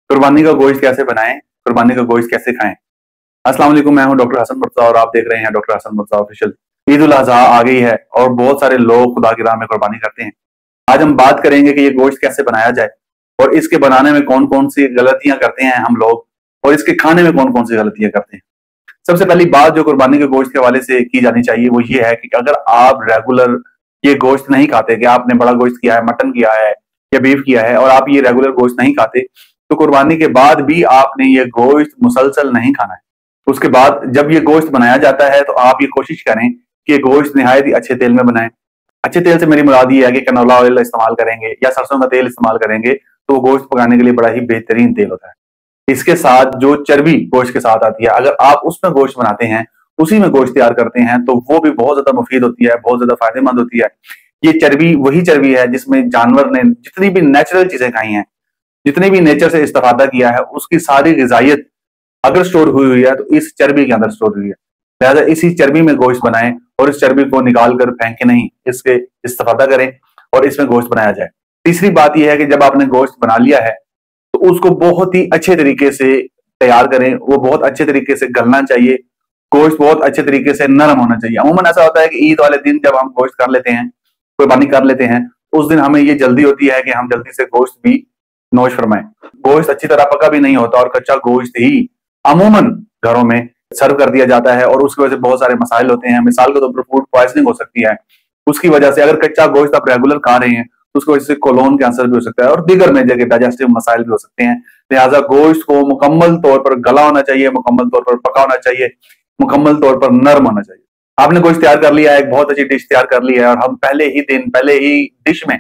कुर्बानी का गोश्त कैसे बनाएं, कुर्बानी का गोश्त कैसे खाएं। अस्सलाम वालेकुम, मैं हूं डॉक्टर हसन मुर्तजा और आप देख रहे हैं डॉक्टर हसन मुर्तजा ऑफिशियल। ईद उल अजहा आ गई है और बहुत सारे लोग खुदा की राह में कुर्बानी करते हैं। आज हम बात करेंगे कि ये गोश्त कैसे बनाया जाए और इसके बनाने में कौन कौन सी गलतियां करते हैं हम लोग, और इसके खाने में कौन कौन सी गलतियां करते हैं। सबसे पहली बात जो कुर्बानी के गोश्त के हवाले से की जानी चाहिए वो ये है कि अगर आप रेगुलर ये गोश्त नहीं खाते, कि आपने बड़ा गोश्त किया है, मटन किया है या बीफ किया है और आप ये रेगुलर गोश्त नहीं खाते, तो कुर्बानी के बाद भी आपने ये गोश्त मुसलसल नहीं खाना है। उसके बाद जब ये गोश्त बनाया जाता है तो आप ये कोशिश करें कि ये गोश्त निहायत ही अच्छे तेल में बनाएं। अच्छे तेल से मेरी मुराद ये है कि कैनोला ऑयल इस्तेमाल करेंगे या सरसों का तेल इस्तेमाल करेंगे तो वो गोश्त पकाने के लिए बड़ा ही बेहतरीन तेल होता है। इसके साथ जो चर्बी गोश्त के साथ आती है, अगर आप उसमें गोश्त बनाते हैं, उसी में गोश्त तैयार करते हैं, तो वो भी बहुत ज्यादा मुफीद होती है, बहुत ज्यादा फायदेमंद होती है। ये चर्बी वही चर्बी है जिसमें जानवर ने जितनी भी नेचुरल चीजें खाई हैं, जितने भी नेचर से इस्तेफादा किया है, उसकी सारी गिजायत अगर स्टोर हुई हुई है तो इस चर्बी के अंदर स्टोर हुई है। लिहाजा इसी चर्बी में गोश्त बनाएं और इस चर्बी को निकाल कर फेंके नहीं, इसके इस्तेफादा करें और इसमें गोश्त बनाया जाए। तीसरी बात यह है कि जब आपने गोश्त बना लिया है तो उसको बहुत ही अच्छे तरीके से तैयार करें, वो बहुत अच्छे तरीके से गलना चाहिए, गोश्त बहुत अच्छे तरीके से नरम होना चाहिए। अमूमन ऐसा होता है कि ईद वाले दिन जब हम गोश्त कर लेते हैं, कुर्बानी कर लेते हैं, उस दिन हमें ये जल्दी होती है कि हम जल्दी से गोश्त भी नोश फरमाएं। गोश्त अच्छी तरह पका भी नहीं होता और कच्चा गोश्त ही अमूमन घरों में सर्व कर दिया जाता है और उसकी वजह से बहुत सारे मसाइल होते हैं। मिसाल के तौर पर फूड पॉइजनिंग हो सकती है उसकी वजह से। अगर कच्चा गोश्त आप रेगुलर खा रहे हैं तो उसकी वजह से कोलोन कैंसर भी हो सकता है और दीगर मेजर के डाइजेस्टिव मसाइल भी हो सकते हैं। लिहाजा गोश्त को मुकम्मल तौर पर गला होना चाहिए, मुकम्मल तौर पर पका होना चाहिए, मुकम्मल तौर पर नरम होना चाहिए। आपने गोश्त तैयार कर लिया है, एक बहुत अच्छी डिश तैयार कर ली है, और हम पहले ही डिश में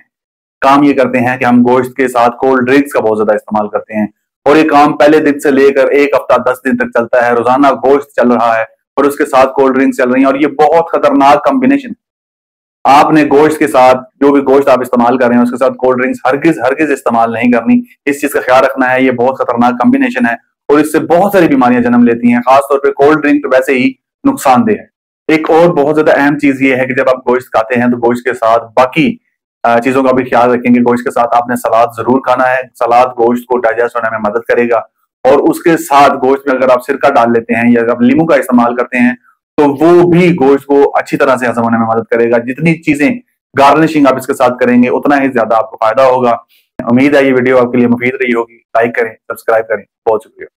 काम ये करते हैं कि हम गोश्त के साथ कोल्ड ड्रिंक्स का बहुत ज्यादा इस्तेमाल करते हैं, और ये काम पहले दिन से लेकर एक हफ्ता 10 दिन तक चलता है। रोजाना गोश्त चल रहा है और उसके साथ कोल्ड ड्रिंक्स चल रही हैं, और ये बहुत खतरनाक कॉम्बिनेशन। आपने गोश्त के साथ जो भी गोश्त आप इस्तेमाल कर रहे हैं उसके साथ कोल्ड ड्रिंक्स हरगिज इस्तेमाल नहीं करनी। इस चीज का ख्याल रखना है, ये बहुत खतरनाक कॉम्बिनेशन है और इससे बहुत सारी बीमारियां जन्म लेती हैं। खासतौर पर कोल्ड ड्रिंक तो वैसे ही नुकसानदेह है। एक और बहुत ज्यादा अहम चीज ये है कि जब आप गोश्त खाते हैं तो गोश्त के साथ बाकी चीजों का भी ख्याल रखेंगे। गोश्त के साथ आपने सलाद जरूर खाना है। सलाद गोश्त को डाइजेस्ट होने में मदद करेगा, और उसके साथ गोश्त में अगर आप सिरका डाल लेते हैं या आप नींबू का इस्तेमाल करते हैं तो वो भी गोश्त को अच्छी तरह से हजम होने में मदद करेगा। जितनी चीजें गार्निशिंग आप इसके साथ करेंगे उतना ही ज्यादा आपको फायदा होगा। उम्मीद है ये वीडियो आपके लिए मुफीद रही होगी। लाइक करें, सब्सक्राइब करें। बहुत शुक्रिया।